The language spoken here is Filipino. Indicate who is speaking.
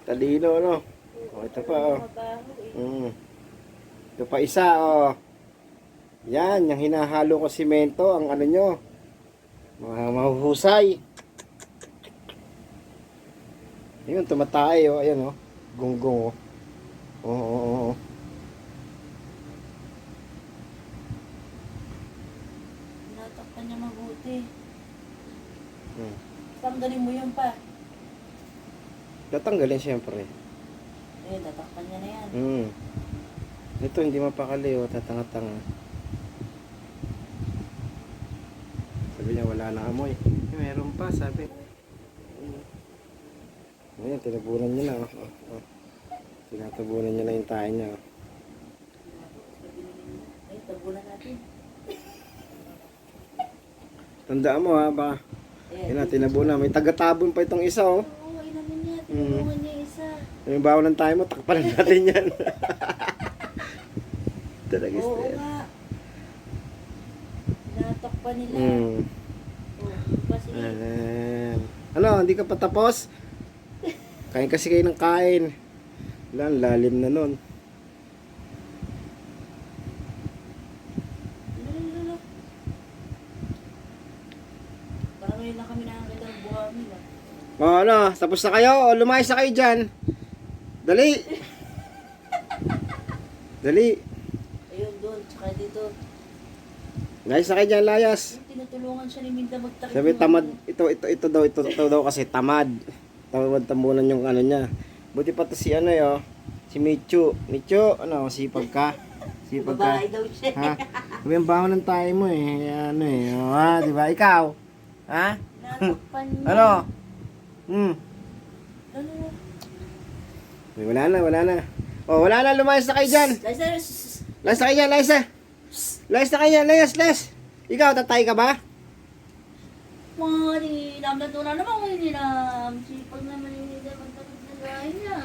Speaker 1: Talino, ano? Oh, ito pa, oh. Ito pa isa, oh. Yan, yung hinahalo ko simento, ang ano nyo. Mahuhusay. Yun, tumatay, oh. Ayan, oh. Gonggong, oh. Oo, oo, oo.
Speaker 2: Natakpan niya mabuti. Tanggalin mo yun pa.
Speaker 1: Tatanggalin siyempre.
Speaker 2: Tatakpan niya na yan.
Speaker 1: Ito, hindi mapakali, oh. Tatanga-tanga. Sabi niya, wala na amoy. Meron pa, sabi. Ngayon, tinabunan niya na, oh. Tinatabunan niya na yung tayo niya, oh.
Speaker 2: Tabunan natin.
Speaker 1: Tandaan mo, ha, ba? Yan na, tinabunan. May tagatabon pa itong isa, oh.
Speaker 2: Oo, inamin niya. Tinulungan niya isa.
Speaker 1: Yung bawa ng tayo mo, takpalan natin yan. Talaga
Speaker 2: Oo nga. Natakpan nila. Kasi
Speaker 1: ano, hindi ka pa tapos? Kain kasi kayo ng kain. Wala, lalim na nun.
Speaker 2: parang ngayon na kami nakakita ng buhangin.
Speaker 1: O ano, tapos na kayo? O lumayas na kayo dyan. Dali. Dali.
Speaker 2: Ayun doon, tsaka dito.
Speaker 1: Layas na kayo dyan, layas.
Speaker 2: Tinutulungan siya ni Minda magtakip.
Speaker 1: Sabi tamad, ito daw kasi tamad. Tambunan yung ano niya. Buti pa to si ano yo, si Michu. Michu, ano, sipag ka. Sipag ka.
Speaker 2: Babae daw siya.
Speaker 1: Ha? Sabi ang baho ng tayo mo eh. Ano eh, oh, ha, di ba? Ikaw? Ha?
Speaker 2: Natakpan niya.
Speaker 1: Ano?
Speaker 2: Ano?
Speaker 1: Wala na. Oh, wala na, lumayas na kayo dyan. Layas na kayo dyan, layas na. Layas na kayo dyan, layas. Ikaw, tatay ka ba?
Speaker 2: Mga ninam na ito na naman, ninam. Sipag naman yung ninam ang takip ng bahay niya.